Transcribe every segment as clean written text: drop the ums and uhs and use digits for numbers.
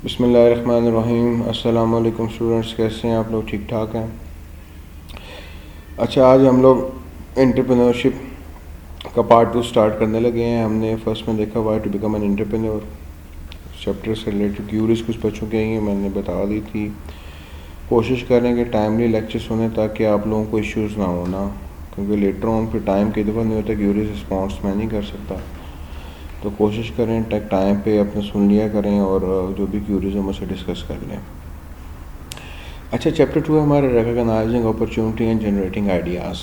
بسم اللہ الرحمن الرحیم. السلام علیکم اسٹوڈنٹس، کیسے ہیں آپ لوگ؟ ٹھیک ٹھاک ہیں؟ اچھا، آج ہم لوگ انٹرپرینورشپ کا پارٹ 2 سٹارٹ کرنے لگے ہیں. ہم نے فرسٹ میں دیکھا why to become an entrepreneur. Chapter سے ریلیٹڈ کیوریز کچھ بچوں کے ہیں، میں نے بتا دی تھی. کوشش کریں کہ ٹائملی لیکچر سنیں تاکہ آپ لوگوں کو ایشوز نہ ہونا، کیونکہ لیٹر آن پھر ٹائم کئی دفعہ نہیں ہوتا، کیوریز رسپانس میں نہیں کر سکتا. تو کوشش کریں ٹائم پہ اپنے سن لیا کریں اور جو بھی کیوریز ہو مجھ سے ڈسکس کر لیں. اچھا، چیپٹر 2 ہے ہمارا recognizing opportunity and generating ideas.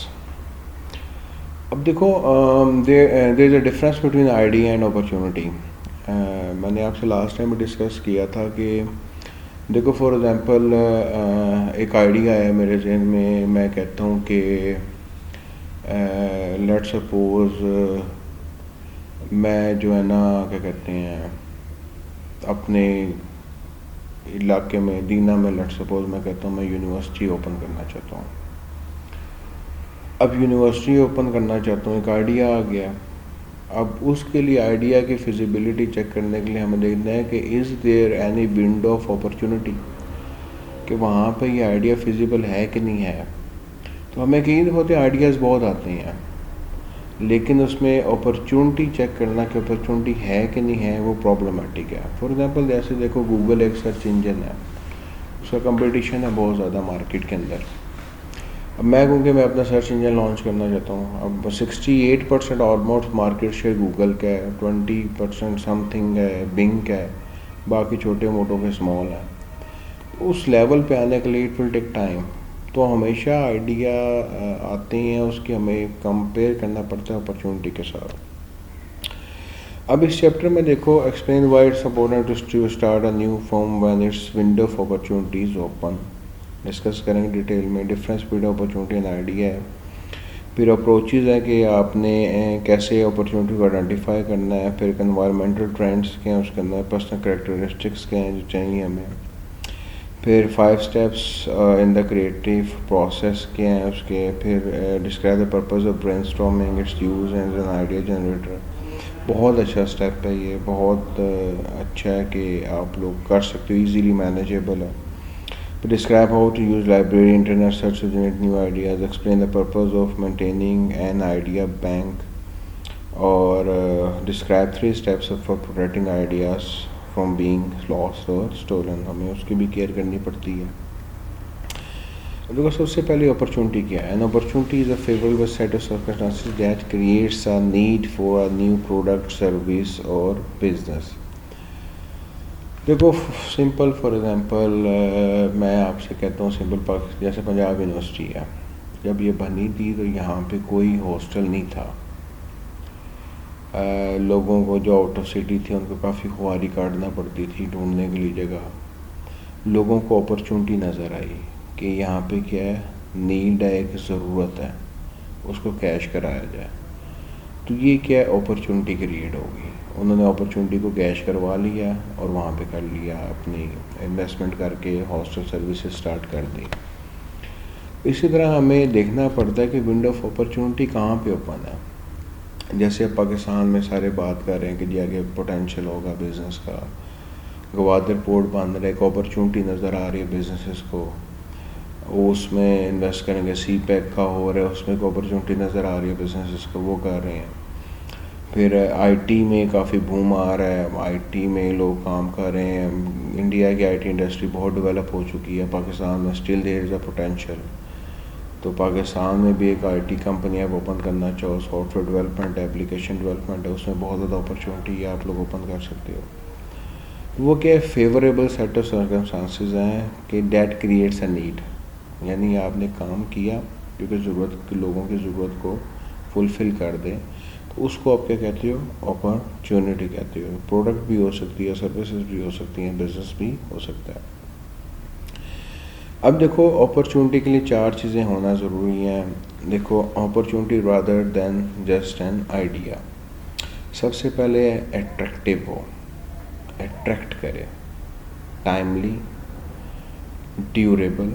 اب دیکھو، there is a difference between idea and opportunity. میں نے آپ سے لاسٹ ٹائم بھی ڈسکس کیا تھا کہ دیکھو فار ایگزامپل ایک آئیڈیا ہے میرے ذہن میں کہتا ہوں کہ لیٹ سپوز میں جو ہے نا کیا کہتے ہیں اپنے علاقے میں دینا میں لیٹ سپوز میں کہتا ہوں میں یونیورسٹی اوپن کرنا چاہتا ہوں. اب یونیورسٹی اوپن کرنا چاہتا ہوں، ایک آئیڈیا آ گیا. اب اس کے لیے آئیڈیا کی فیزیبلٹی چیک کرنے کے لیے ہمیں دیکھنا ہے کہ is there any window of opportunity, کہ وہاں پہ یہ آئیڈیا فیزیبل ہے کہ نہیں ہے. تو ہمیں کئی ہوتے آئیڈیاز بہت آتے ہیں، لیکن اس میں اپرچونٹی چیک کرنا کہ اپرچونٹی ہے کہ نہیں ہے وہ پرابلمٹک ہے. فار ایگزامپل جیسے دیکھو گوگل ایک سرچ انجن ہے، اس کا کمپٹیشن ہے بہت زیادہ مارکیٹ کے اندر. اب میں کہوں کہ میں اپنا سرچ انجن لانچ کرنا چاہتا ہوں. اب 68% آلموسٹ مارکیٹ شیئر گوگل کا ہے، 20% سم تھنگ ہے بنگ کا ہے، باقی چھوٹے موٹوں کے اسمال ہیں. اس لیول پہ آنے کے لیے اٹ ول ٹیک ٹائم. تو ہمیشہ آئیڈیا آتے ہیں، اس کی ہمیں کمپیئر کرنا پڑتا ہے اپرچونٹی کے ساتھ. اب اس چیپٹر میں دیکھو explain why it's important to start a new firm when it's window of opportunities open. Discuss کریں گے ڈیٹیل میں. Difference between opportunity and idea ہے. پھر اپروچز ہے کہ آپ نے کیسے اپرچونٹی کو آئیڈینٹیفائی کرنا ہے. پھر انوائرمنٹل ٹرینڈس کے ہیں اس کے اندر، پرسنل کریکٹرسٹکس کے ہیں جو چاہیے ہمیں. پھر 5 steps in the creative process کے ہیں اس کے. پھر describe the purpose of brain storming, it's use and an idea generator. بہت اچھا اسٹیپ ہے یہ، بہت اچھا ہے کہ آپ لوگ کر سکتے ہو، ایزیلی مینیجیبل ہے. Describe how to use library internet search to generate new ideas. Explain the purpose of maintaining an idea bank. اور describe 3 steps for protecting ideas from being lost اور اسٹولن. ہمیں اس کی بھی کیئر کرنی پڑتی ہے. دیکھو سب سے پہلے اپرچونٹی کیا ہے. An opportunity is a favourable set of circumstances that creates a need for a new product, service اور بزنس. دیکھو سمپل فار ایگزامپل میں آپ سے کہتا ہوں سمپل جیسے پنجاب یونیورسٹی ہے، جب یہ بنی تھی تو یہاں پہ کوئی ہاسٹل نہیں تھا. لوگوں کو جو آؤٹ آف سٹی تھے ان کو کافی خواری کاٹنا پڑتی تھی ڈھونڈنے کے لیے جگہ. لوگوں کو اپرچونٹی نظر آئی کہ یہاں پہ کیا ہے، نیڈ ہے، ایک ضرورت ہے، اس کو کیش کرایا جائے. تو یہ کیا ہے، اپرچونٹی کریٹ ہوگی. انہوں نے اپرچونٹی کو کیش کروا لیا اور وہاں پہ کر لیا، اپنی انویسٹمنٹ کر کے ہاسٹل سروسز سٹارٹ کر دی. اسی طرح ہمیں دیکھنا پڑتا ہے کہ ونڈو آف اپرچونٹی کہاں پہ اوپن ہے. جیسے اب پاکستان میں سارے بات کر رہے ہیں کہ جی آگے پوٹینشیل ہوگا بزنس کا. گوادر پورٹ بن رہا ہے، ایک اپرچونٹی نظر آ رہی ہے بزنسز کو، اس میں انویسٹ کریں گے. سی پیک کا ہو رہا ہے، اس میں ایک اپرچونٹی نظر آ رہی ہے بزنسز کو، وہ کر رہے ہیں. پھر آئی ٹی میں کافی بوم آ رہا ہے، آئی ٹی میں لوگ کام کر رہے ہیں. انڈیا کی آئی ٹی انڈسٹری بہت ڈیولپ ہو چکی ہے، پاکستان میں still there is a potential. تو پاکستان میں بھی ایک آئی ٹی کمپنی آپ اوپن کرنا چاہو، سافٹ ویئر ڈیولپمنٹ ہے، اپلیکیشن ڈیولپمنٹ ہے، اس میں بہت زیادہ اپرچونٹی ہے، آپ لوگ اوپن کر سکتے ہو. وہ کیا فیوریبل سیٹ آف سرکمسٹانسز ہیں کہ دیٹ کریٹس اے نیڈ، یعنی آپ نے کام کیا کیونکہ ضرورت لوگوں کی ضرورت کو فلفل کر دیں، تو اس کو آپ کیا کہتے ہو، اپرچونٹی کہتے ہو. پروڈکٹ بھی ہو سکتی ہے، سروسز بھی ہو سکتی ہیں، بزنس بھی ہو سکتا ہے. اب دیکھو اپرچونٹی کے لیے 4 چیزیں ہونا ضروری ہیں. دیکھو opportunity rather than just an idea. سب سے پہلے اٹریکٹیو ہو، اٹریکٹ کرے، ٹائملی، ڈیوریبل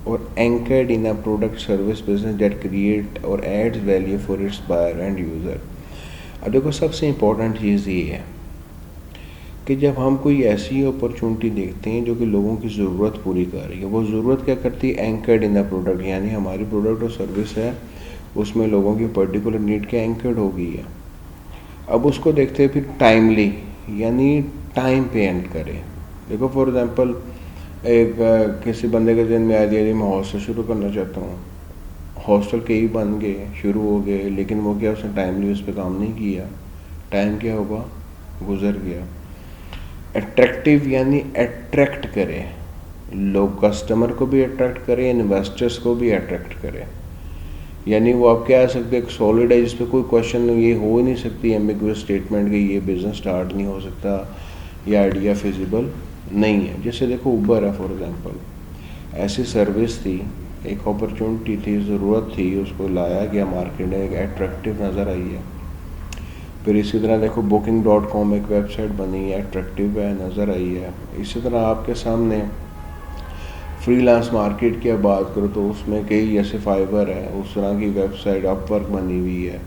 اور anchored in a product service business that create اور adds value for its buyer and user. اب دیکھو سب سے امپورٹنٹ چیز یہ ہے کہ جب ہم کوئی ایسی اپرچونٹی دیکھتے ہیں جو کہ لوگوں کی ضرورت پوری کر رہی ہے، وہ ضرورت کیا کرتی ہے؟ اینکرڈ ان دا پروڈکٹ، یعنی ہماری پروڈکٹ اور سروس ہے اس میں لوگوں کی پرٹیکولر نیڈ کے اینکرڈ ہو گئی ہے. اب اس کو دیکھتے ہیں پھر ٹائملی، یعنی ٹائم پہ اینڈ کرے. دیکھو فار ایگزامپل ایک کسی بندے کے ذہن میں آ جائے میں ہاسٹل شروع کرنا چاہتا ہوں، ہاسٹل کئی بن گئے، شروع ہو گئے، لیکن وہ کیا اس نے ٹائملی اس پہ کام نہیں کیا، ٹائم کیا ہوگا؟ گزر گیا. اٹریکٹیو یعنی اٹریکٹ کرے، لوگ کسٹمر کو بھی اٹریکٹ کرے، انویسٹرس کو بھی اٹریکٹ کرے. یعنی وہ آپ کہہ سکتے ایک سالڈ ہے جس پہ کوئی کوشچن یہ ہو ہی نہیں سکتی ایمبیگوس اسٹیٹمنٹ کہ یہ بزنس سٹارٹ نہیں ہو سکتا، یہ آئیڈیا فیزیبل نہیں ہے. جیسے دیکھو اوبر ہے فار ایگزامپل، ایسی سروس تھی، ایک اپرچونٹی تھی، ضرورت تھی، اس کو لایا گیا مارکیٹ میں، ایک اٹریکٹیو نظر آئی ہے. پھر اسی طرح دیکھو booking.com ایک ویب سائٹ بنی ہے، اٹریکٹیو ہے، نظر آئی ہے. اسی طرح آپ کے سامنے فری لانس مارکیٹ کی اب بات کرو تو اس میں کئی جیسے فائبر ہے، اس طرح کی ویب سائٹ اپ ورک بنی ہوئی ہے.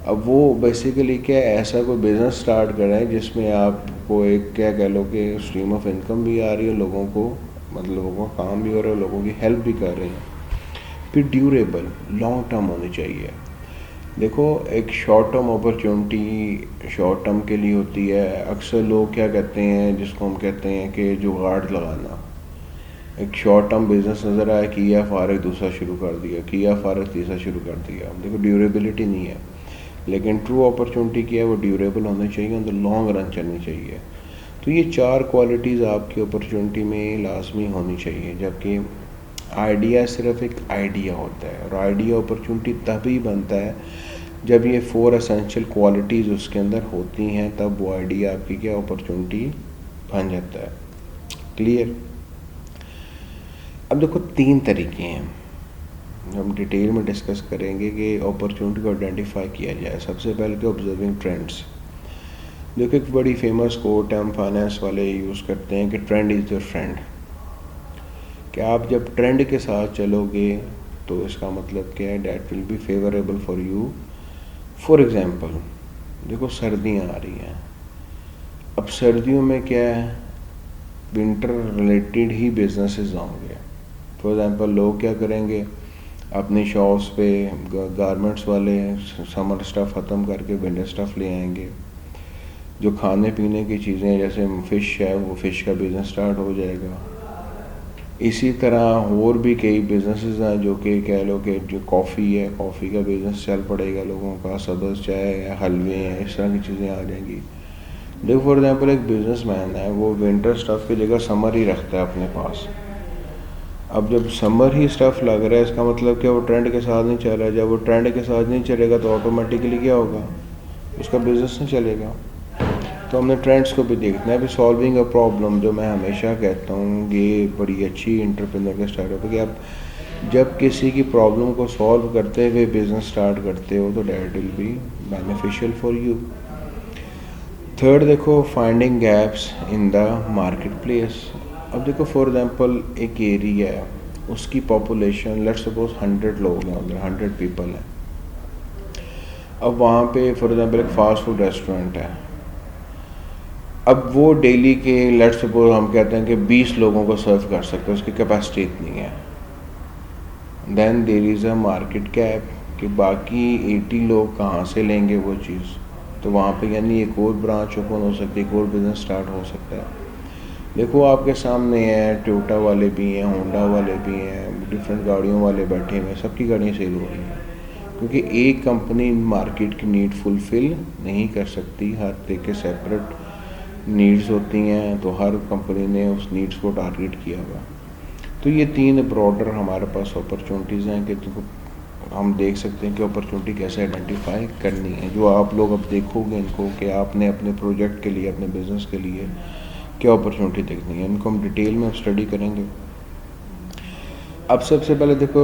اب وہ بیسیکلی کیا ایسا کوئی بزنس سٹارٹ کریں جس میں آپ کو ایک کیا کہہ لو کہ اسٹریم آف انکم بھی آ رہی ہے، لوگوں کو مطلب لوگوں کا کام بھی ہو رہا ہے، لوگوں کی ہیلپ بھی کر رہے ہیں. پھر ڈیوریبل، لانگ ٹرم ہونی چاہیے. دیکھو ایک short term opportunity short term کے لیے ہوتی ہے. اکثر لوگ کیا کہتے ہیں جس کو ہم کہتے ہیں کہ جگاڑ لگانا. ایک شارٹ ٹرم بزنس نظر آیا، کیا فارغ دوسرا شروع کر دیا، کیا فارغ تیسرا شروع کر دیا. دیکھو ڈیوریبلٹی نہیں ہے. لیکن ٹرو اپرچونٹی کیا ہے وہ ڈیوریبل ہونی چاہیے، ان دا لانگ رن چلنی چاہیے. تو یہ 4 کوالٹیز آپ کی اپرچونٹی میں لازمی ہونی چاہیے. جبکہ آئیڈیا صرف ایک آئیڈیا ہوتا ہے، اور آئیڈیا اپرچونٹی تبھی بنتا ہے جب یہ 4 اسینشیل کوالٹیز اس کے اندر ہوتی ہیں، تب وہ آئیڈیا آپ کی کیا اپرچونٹی بن جاتا ہے. کلیئر؟ اب دیکھو 3 طریقے ہیں، ہم ڈیٹیل میں ڈسکس کریں گے کہ اپرچونٹی کو آئیڈینٹیفائی کیا جائے. سب سے پہلے کہ آبزرونگ ٹرینڈس. دیکھو ایک بڑی فیمس کوٹ ہے، ہم فائنانس والے یوز کرتے ہیں کہ ٹرینڈ از یور فرینڈ. کہ آپ جب ٹرینڈ کے ساتھ چلو گے تو اس کا مطلب کیا ہے؟ That will be favourable for you. For example دیکھو سردیاں آ رہی ہیں، اب سردیوں میں کیا ہے؟ ونٹر ریلیٹڈ ہی بزنسز ہوں گے. فار ایگزامپل لوگ کیا کریں گے؟ اپنی شاپس پہ گارمنٹس والے سمر اسٹف ختم کر کے ونٹر اسٹف لے آئیں گے. جو کھانے پینے کی چیزیں جیسے فش ہے، وہ فش کا بزنس سٹارٹ ہو جائے گا. اسی طرح اور بھی کئی بزنسز ہیں جو کہ کہہ لو کہ جو کافی ہے، کافی کا بزنس چل پڑے گا لوگوں کا. سبز چائے ہے، حلوے ہیں، اس طرح کی چیزیں آ جائیں گی. دیکھو فار ایگزامپل ایک بزنس مین ہے، وہ ونٹر اسٹف کی جگہ سمر ہی رکھتا ہے اپنے پاس. اب جب سمر ہی اسٹف لگ رہا ہے اس کا مطلب کہ وہ ٹرینڈ کے ساتھ نہیں چل رہا ہے. جب وہ ٹرینڈ کے ساتھ نہیں چلے گا تو آٹومیٹکلی کیا ہوگا؟ اس کا بزنس نہیں چلے گا. تو ہم نے ٹرینڈس کو بھی دیکھنا ہے. ابھی سالونگ اے پرابلم جو میں ہمیشہ کہتا ہوں یہ بڑی اچھی انٹرپرینر کے اسٹارٹ اپ ہے کہ آپ جب کسی کی پرابلم کو سالو کرتے ہوئے بزنس اسٹارٹ کرتے ہو تو that will be beneficial for you. Third دیکھو finding gaps in the marketplace. اب دیکھو فار ایگزامپل ایک ایریا ہے، اس کی پاپولیشن لیٹ سپوز 100 لوگ ہیں، ادھر 100 پیپل ہیں. اب وہاں پہ فار ایگزامپل ایک فاسٹ فوڈ ریسٹورینٹ ہے. اب وہ ڈیلی کے لیٹ سپوز ہم کہتے ہیں کہ 20 لوگوں کو سرو کر سکتے، اس کی کیپیسٹی اتنی ہے. دین دیر از اے مارکیٹ گیپ کہ باقی 80 لوگ کہاں سے لیں گے وہ چیز. تو وہاں پہ یعنی ایک اور برانچ اوپن ہو سکتی ہے، ایک اور بزنس سٹارٹ ہو سکتا ہے. دیکھو آپ کے سامنے ہیں ٹویوٹا والے بھی ہیں، ہونڈا والے بھی ہیں، ڈفرینٹ گاڑیوں والے بیٹھے ہوئے ہیں، سب کی گاڑیاں سیل ہو رہی ہیں. کیونکہ ایک کمپنی مارکیٹ کی نیڈ فلفل نہیں کر سکتی، ہر طرح کے سیپریٹ نیڈز ہوتی ہیں، تو ہر کمپنی نے اس نیڈز کو ٹارگیٹ کیا ہوا. تو یہ 3 براڈر ہمارے پاس اپرچونٹیز ہیں کہ ہم دیکھ سکتے ہیں کہ اپرچونٹی کیسے آئیڈینٹیفائی کرنی ہے. جو آپ لوگ اب دیکھو گے ان کو کہ آپ نے اپنے پروجیکٹ کے لیے، اپنے بزنس کے لیے کیا اپرچونٹی دیکھنی ہے، ان کو ہم ڈیٹیل میں اسٹڈی کریں گے. اب سب سے پہلے دیکھو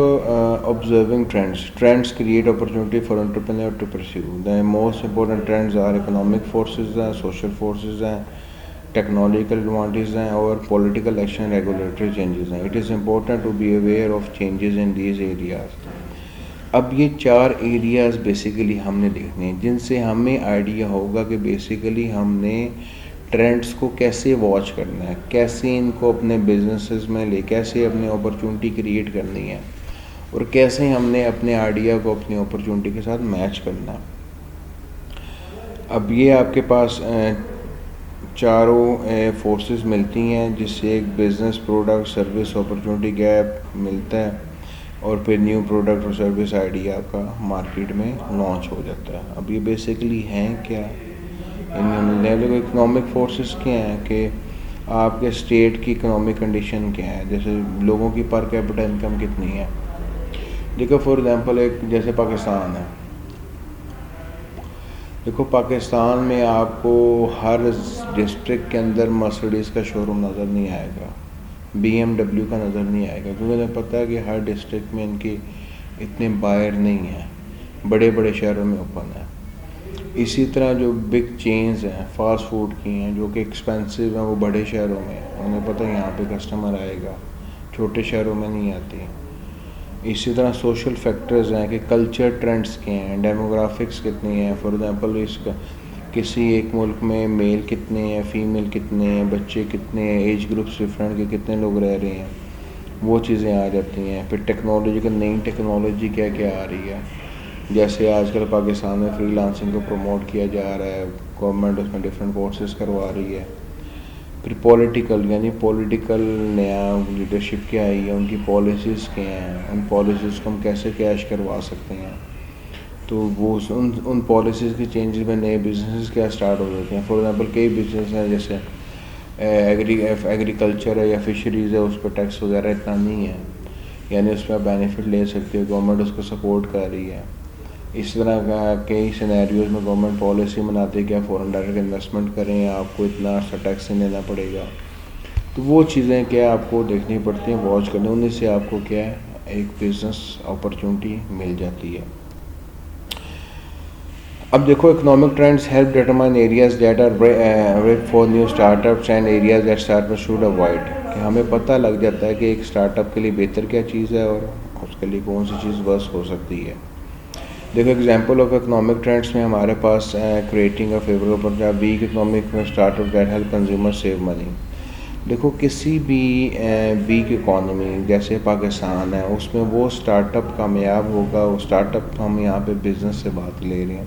observing trends create opportunity for entrepreneur to perceive. The most important trends are economic forces ہیں، سوشل فورسز ہیں، ٹیکنالوجیکل ایڈوانٹیز ہیں اور پولیٹیکل ایکشن، ریگولیٹری چینجز ہیں. It is important to be aware of changes in these areas. اب یہ 4 areas basically ہم نے دیکھنے ہیں جن سے ہمیں آئیڈیا ہوگا کہ بیسیکلی ہم نے ٹرینڈس کو کیسے واچ کرنا ہے, کیسے ان کو اپنے بزنسز میں کیسے اپنے اپرچونٹی کریٹ کرنی ہے, اور کیسے ہم نے اپنے آئیڈیا کو اپنی اپرچونٹی کے ساتھ میچ کرنا ہے. اب یہ آپ کے پاس چاروں فورسز ملتی ہیں, جس سے ایک business, product, service, opportunity gap ملتا ہے, اور پھر نیو پروڈکٹ اور سروس آئیڈیا آپ کا مارکیٹ میں لانچ ہو جاتا ہے. اب یہ بیسیکلی ہیں کیا, اکنامک فورسز کیا ہیں کہ آپ کے اسٹیٹ کی اکنامک کنڈیشن کیا ہے, جیسے لوگوں کی پر کیپٹا انکم کتنی ہے. دیکھو فار ایگزامپل ایک جیسے پاکستان ہے, دیکھو پاکستان میں آپ کو ہر ڈسٹرکٹ کے اندر مرسڈیز کا شو روم نظر نہیں آئے گا, BMW کا نظر نہیں آئے گا, کیونکہ ہمیں پتہ ہے کہ ہر ڈسٹرکٹ میں ان کی اتنے بائر نہیں ہیں, بڑے بڑے شہروں میں اوپن ہے. اسی طرح جو بگ چینز ہیں فاسٹ فوڈ کی ہیں جو کہ ایکسپینسو ہیں, وہ بڑے شہروں میں, انہیں پتہ ہے یہاں پہ کسٹمر آئے گا, چھوٹے شہروں میں نہیں آتی. اسی طرح سوشل فیکٹرز ہیں کہ کلچر ٹرینڈس کے ہیں, ڈیموگرافکس کتنی ہیں. فار ایگزامپل اس کا کسی ایک ملک میں میل کتنے ہیں, فیمیل کتنے ہیں, بچے کتنے ہیں, ایج گروپس ڈفرینٹ کے کتنے لوگ رہ رہے ہیں, وہ چیزیں آ جاتی ہیں. پھر ٹیکنالوجی کا, نئی ٹیکنالوجی کیا کیا آ رہی ہے, جیسے آج کل پاکستان میں فری لانسنگ کو پروموٹ کیا جا رہا ہے, گورنمنٹ اس میں ڈفرینٹ کورسز کروا رہی ہے. پھر پولیٹیکل, یعنی پولیٹیکل نیا لیڈرشپ کیا آئی ہے, ان کی پالیسیز کیا ہیں, ان پالیسیز کو ہم کیسے کیش کروا سکتے ہیں. تو وہ ان پالیسیز کی چینجز میں نئے بزنسز کیا اسٹارٹ ہو جاتے ہیں. فار ایگزامپل کئی بزنس ہیں جیسے ایگریکلچر ہے یا فشریز ہے, اس پہ ٹیکس وغیرہ اتنا نہیں ہے, یعنی اس پہ بینیفٹ لے سکتے ہو, گورنمنٹ اس کو سپورٹ کر رہی ہے. اس طرح کا کئی سینیریوز میں گورنمنٹ پالیسی بناتی ہے کہ آپ فورن ڈائریکٹ انویسٹمنٹ کریں, آپ کو اتنا سا ٹیکس نہیں دینا پڑے گا. تو وہ چیزیں کیا آپ کو دیکھنی پڑتی ہیں, واچ کرنی, انہیں سے آپ کو کیا ہے ایک بزنس اپرچونٹی مل جاتی ہے. اب دیکھو economic trends help determine areas that are ripe for new startups and areas that startup should avoid, کہ ہمیں پتہ لگ جاتا ہے کہ ایک اسٹارٹ اپ کے لیے بہتر کیا چیز ہے اور اس کے لیے کون سی چیز بس ہو سکتی ہے. دیکھو ایگزامپل آف اکنامک ٹرینڈس میں ہمارے پاس creating a favourable weak economic startup that help consumer save money. دیکھو کسی بھی ویک اکانومی جیسے پاکستان ہے, اس میں وہ اسٹارٹ اپ کامیاب ہوگا, وہ اسٹارٹ اپ ہم یہاں پہ بزنس سے بات لے رہے ہیں,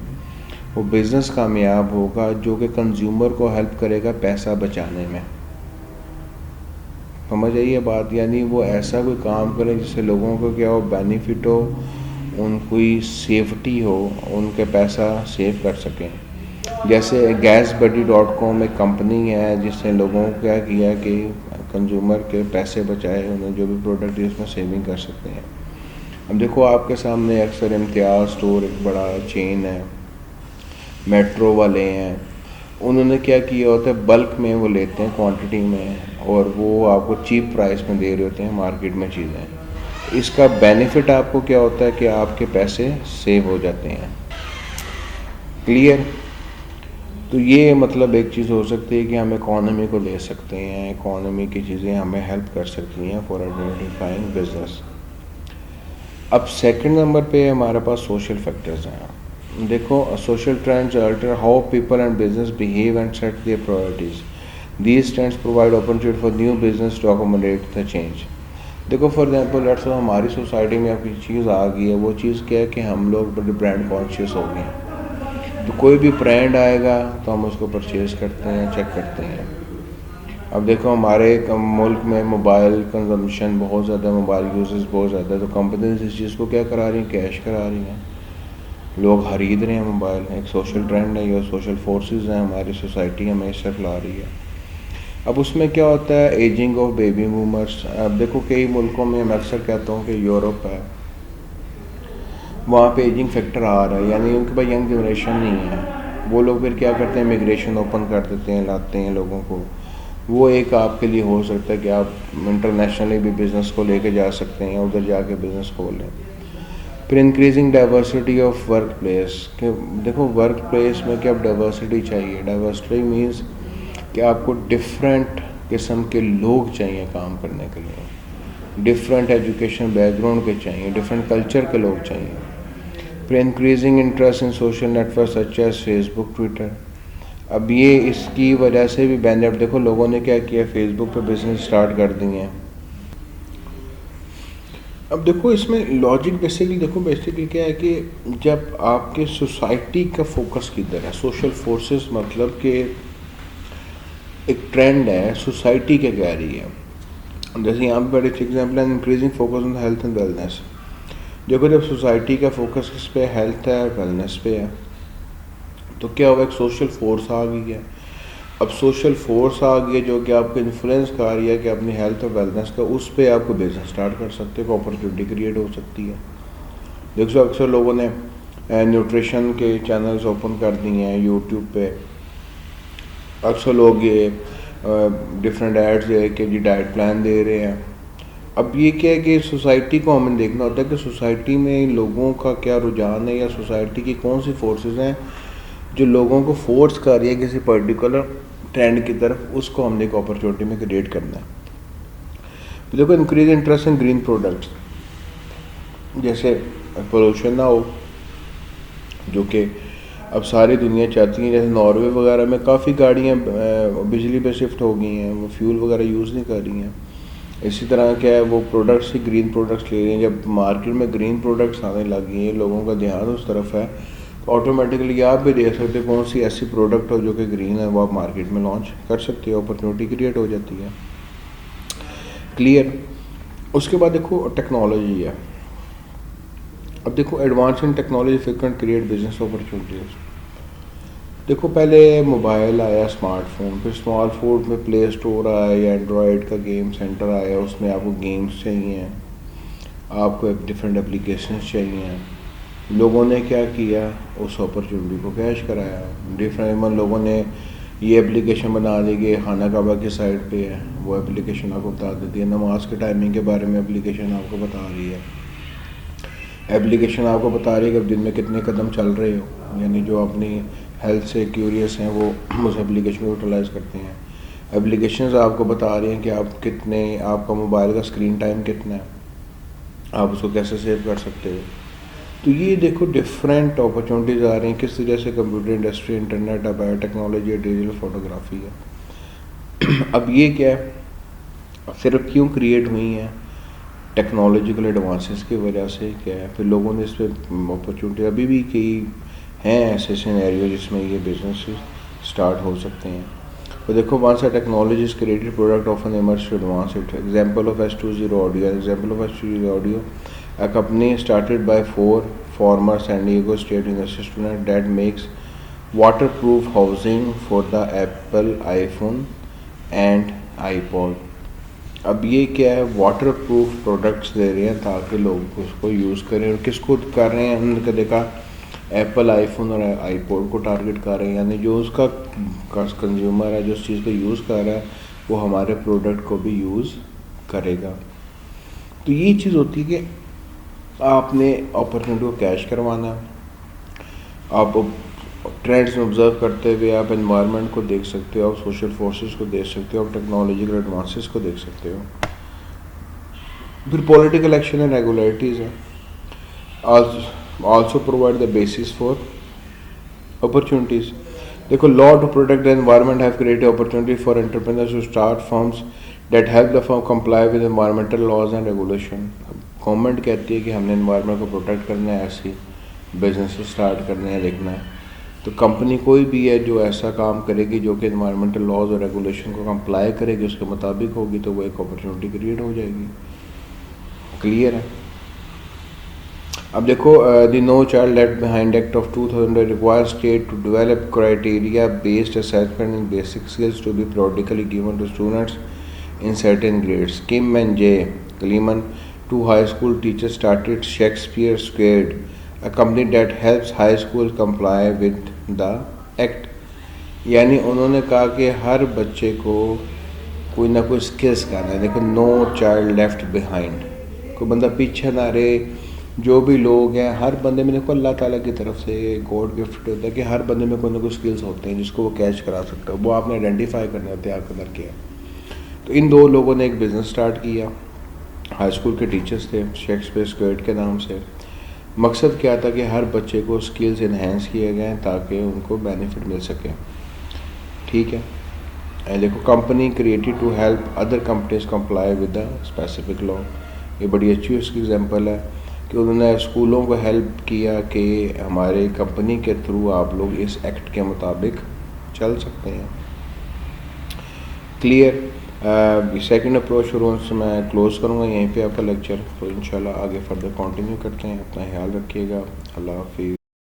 وہ بزنس کامیاب ہوگا جو کہ کنزیومر کو ہیلپ کرے گا پیسہ بچانے میں. سمجھ آئیے بات, یعنی وہ ایسا کوئی کام کرے جس سے لوگوں کو کیا ہو, بینیفٹ ہو, ان کوئی سیفٹی ہو, ان کے پیسہ سیو کر سکیں. جیسے GasBuddy.com ایک کمپنی ہے جس نے لوگوں کو کیا کیا کہ کنزیومر کے پیسے بچائے, انہیں جو بھی پروڈکٹ ہے اس میں سیونگ کر سکتے ہیں. اب دیکھو آپ کے سامنے اکثر امتیاز اسٹور ایک بڑا چین ہے, میٹرو والے ہیں, انہوں نے کیا کیا ہوتا ہے بلک میں وہ لیتے ہیں کوانٹٹی میں, اور وہ آپ کو چیپ پرائس میں دے رہے ہوتے ہیں مارکیٹ میں چیزیں. اس کا بینیفٹ آپ کو کیا ہوتا ہے کہ آپ کے پیسے سیو ہو جاتے ہیں. کلیئر. تو یہ مطلب ایک چیز ہو سکتی ہے کہ ہم اکانومی کو لے سکتے ہیں, اکانومی کی چیزیں ہمیں ہیلپ کر سکتی ہیں فار آئیڈینٹیفائنگ بزنس. اب سیکنڈ نمبر پہ ہمارے پاس سوشل فیکٹرز ہیں. دیکھو social trends alter how people and business behave and set their priorities. These trends provide opportunity for new business to accommodate the change. دیکھو for example let's سو ہماری society میں اب کوئی چیز آ گئی ہے, وہ چیز کیا ہے کہ ہم لوگ بڑے برانڈ کانشیس ہو گئے ہیں. تو کوئی بھی برانڈ آئے گا تو ہم اس کو پرچیز کرتے ہیں, چیک کرتے ہیں. اب دیکھو ہمارے ملک میں موبائل کنزمپشن بہت زیادہ, موبائل یوزز بہت زیادہ ہے, تو کمپنیز اس چیز کو کیا کرا رہی ہیں, کیش کرا رہی ہیں, لوگ خرید رہے ہیں موبائل. ایک سوشل ٹرینڈ ہے, یہ سوشل فورسز ہیں, ہماری سوسائٹی ہمیں اس طرف لا رہی ہے. اب اس میں کیا ہوتا ہے, ایجنگ آف بیبی بومرس. اب دیکھو کئی ملکوں میں میں اکثر کہتا ہوں کہ یورپ ہے, وہاں پہ ایجنگ فیکٹر آ رہا ہے, یعنی ان کے پاس ینگ جنریشن نہیں ہے. وہ لوگ پھر کیا کرتے ہیں, امیگریشن اوپن کر دیتے ہیں, لاتے ہیں لوگوں کو. وہ ایک آپ کے لیے ہو سکتا ہے کہ آپ انٹرنیشنلی بھی بزنس کو لے کے جا سکتے ہیں, ادھر جا کے بزنس کھول لیں. پھر increasing diversity of work place, کہ دیکھو ورک پلیس میں کیا اب ڈائیورسٹی چاہیے. ڈائیورسٹی مینس کہ آپ کو ڈفرینٹ قسم کے لوگ چاہیے کام کرنے کے لیے, ڈفرینٹ ایجوکیشن بیک گراؤنڈ کے چاہیے, ڈفرینٹ کلچر کے لوگ چاہیے. پھر increasing interest in social network such as Facebook, Twitter. اب یہ اس کی وجہ سے بھی بینیفٹ دیکھو لوگوں نے کیا کیا، فیس بک پہ بزنس اسٹارٹ کر دی ہیں. اب دیکھو اس میں لاجک بیسیکلی کیا ہے کہ جب آپ کے سوسائٹی کا فوکس کدھر ہے، سوشل فورسز، مطلب کہ ایک ٹرینڈ ہے سوسائٹی کیا کہہ رہی ہے. جیسے یہاں پہ بڑے ایگزامپل ہے increasing focus on health and wellness. دیکھو جب سوسائٹی کا فوکس کس پہ، ہیلتھ ہے، ویلنس پہ ہے، تو کیا ہوا، ایک سوشل فورس آ گئی ہے. اب سوشل فورس آ گئی ہے جو کہ آپ کو انفلوئنس کر رہی ہے کہ اپنی ہیلتھ اور ویلنس کا، اس پہ آپ کو بزنس اسٹارٹ کر سکتے ہو، اپرچونیٹی کریٹ ہو سکتی ہے. دیکھو اکثر لوگوں نے نیوٹریشن کے چینلز اوپن کر دی ہیں یوٹیوب پہ. اکثر لوگ یہ ڈفرینٹ ایڈز دے کے جی ڈائٹ پلان دے رہے ہیں. اب یہ کیا ہے کہ سوسائٹی کو ہمیں دیکھنا ہوتا ہے کہ سوسائٹی میں لوگوں کا کیا رجحان ہے، یا سوسائٹی کی کون سی فورسز ہیں جو لوگوں کو فورس کر رہی ہے کسی پرٹیکولر ٹرینڈ کی طرف، اس کو ہم نے ایک اپرچونیٹی میں کریٹ کرنا ہے. دیکھو increase interest in green products, جیسے پولوشن نہ ہو، جو کہ اب ساری دنیا چاہتی ہیں. جیسے ناروے وغیرہ میں کافی گاڑیاں بجلی پہ شفٹ ہو گئی ہیں، وہ فیول وغیرہ یوز نہیں کر رہی ہیں. اسی طرح کیا ہے وہ پروڈکٹس ہی گرین پروڈکٹس لے رہی ہیں. جب مارکیٹ میں گرین پروڈکٹس آنے لگ گئی ہیں، لوگوں کا دھیان اس طرف ہے، تو آٹومیٹکلی آپ بھی دیکھ سکتے کون سی ایسی پروڈکٹ ہو جو کہ گرین ہے، وہ آپ مارکیٹ میں لانچ کر سکتے ہو، اپرچونیٹی کریٹ ہو جاتی ہے. کلیئر. اس کے بعد دیکھو ٹیکنالوجی ہے. اب دیکھو advance in technology frequent create business opportunities. دیکھو پہلے موبائل آیا، اسمارٹ فون، پھر اسمارٹ فون میں پلے اسٹور آیا یا اینڈرائڈ کا گیم سینٹر آیا، اس میں آپ کو گیمس چاہیے، آپ کو ڈفرینٹ اپلیکیشنس چاہیے. لوگوں نے کیا کیا، اس اپرچونیٹی کو کیش کرایا. ڈفرینٹ لوگوں نے یہ اپلیکیشن بنا دی کہ خانہ کعبہ کی سائٹ پہ ہے، وہ اپلیکیشن آپ کو بتا دیتی ہے. نماز کے ٹائمنگ کے بارے میں اپلیکیشن آپ کو بتا رہی ہے. اپلیکیشن آپ کو بتا رہی ہے کہ دن میں کتنے قدم چل رہے ہو، یعنی جو اپنی ہیلتھ سے کیوریس ہیں وہ اس اپلیکیشن کو یوٹیلائز کرتے ہیں. اپلیکیشنز آپ کو بتا رہی ہیں کہ آپ کتنے، آپ کا موبائل کا اسکرین ٹائم کتنا ہے، آپ اس کو کیسے سیو کر سکتے ہو. تو یہ دیکھو ڈفرینٹ اپرچونیٹیز آ رہی ہیں. کس طرح سے کمپیوٹر انڈسٹری، انٹرنیٹ، اب ہے ٹیکنالوجی، ڈیجیٹل فوٹوگرافی ہے. اب یہ کیا ہے، صرف کیوں کریٹ ہوئی ہیں، ٹیکنالوجیکل ایڈوانسز کی وجہ سے کیا ہے، پھر لوگوں نے اس پہ اپرچونیٹی ابھی بھی کئی ہیں ایسے سینیریو جس میں یہ بزنس اسٹارٹ ہو سکتے ہیں. تو دیکھو once a technology is created product often emerge to advance it. Example of H20 audio. Example of H20 audio, a company started by 4 former San Diego State University students that makes waterproof housing for the Apple iPhone and iPod. اب یہ کیا ہے، water proof products they رہے ہیں تاکہ لوگ اس کو use کریں. اور کس کو کر رہے ہیں، انہوں نے دیکھا ایپل آئی فون اور آئی پوڈ کو ٹارگٹ کر رہے ہیں، یعنی جو اس کا کنزیومر ہے، جو اس چیز کو یوز کر رہا ہے، وہ ہمارے پروڈکٹ کو بھی یوز کرے گا. تو یہ چیز ہوتی ہے کہ آپ نے اپرچونیٹی کو کیش کروانا. آپ ٹرینڈس میں آبزرو کرتے ہوئے آپ انوائرمنٹ کو دیکھ سکتے ہو، آپ سوشل فورسز کو دیکھ سکتے ہو، آپ ٹیکنالوجیکل ایڈوانسز کو دیکھ سکتے ہو. پھر پولیٹیکل ایکشن اینڈ ریگولیٹریز ہیں. Also provide the basis for opportunities. دیکھو law to protect the environment have created opportunity for entrepreneurs to start firms that help the firm comply with environmental laws and regulation. Government کہتی ہے کہ ہم نے environment کو protect کرنا ہے، ایسی بزنس اسٹارٹ کرنے ہیں، دیکھنا ہے. تو کمپنی کوئی بھی ہے جو ایسا کام کرے گی جو کہ انوائرمنٹل لاز اور ریگولیشن کو کمپلائی کرے گی، اس کے مطابق ہوگی، تو وہ ایک اپرچونیٹی کریٹ ہو جائے گی. کلیئر ہے. اب دیکھو the no child left behind act of 2000 require state to develop criteria based assessment in basic skills to be periodically given to students in certain grades. Kim and Jay Kleiman, two high school teachers, started Shakespeare Squared, a company that helps high schools comply with the act. یعنی انہوں نے کہا کہ ہر بچے کو کوئی نہ کوئی اسکلس کرنا ہے. دیکھو نو چائلڈ لیفٹ بہائنڈ، کوئی بندہ پیچھے نہ رہے. جو بھی لوگ ہیں، ہر بندے میں دیکھو اللہ تعالیٰ کی طرف سے گاڈ گفٹ ہوتا ہے کہ ہر بندے میں کوئی نہ کوئی اسکلس ہوتے ہیں جس کو وہ کیچ کرا سکتا ہے. وہ آپ نے آئیڈینٹیفائی کرنے ہوتے ہیں آپ کے اندر کیا ہے. تو ان دو لوگوں نے ایک بزنس اسٹارٹ کیا، ہائی اسکول کے ٹیچرس تھے، شیکسپیئر اسکوائرڈ کے نام سے. مقصد کیا تھا کہ ہر بچے کو اسکلز انہینس کیے گئے تاکہ ان کو بینیفٹ مل سکے. ٹھیک ہے. دیکھو company created to help other companies comply with the specific law. یہ بڑی اچھی اس کی ایگزامپل ہے کہ انہوں نے اسکولوں کو ہیلپ کیا کہ ہمارے کمپنی کے تھرو آپ لوگ اس ایکٹ کے مطابق چل سکتے ہیں. کلیئر. سیکنڈ اپروچ سے میں کلوز کروں گا یہیں پہ آپ کا لیکچر. تو انشاءاللہ آگے فردر کنٹینیو کرتے ہیں. اپنا خیال رکھیے گا. اللہ حافظ.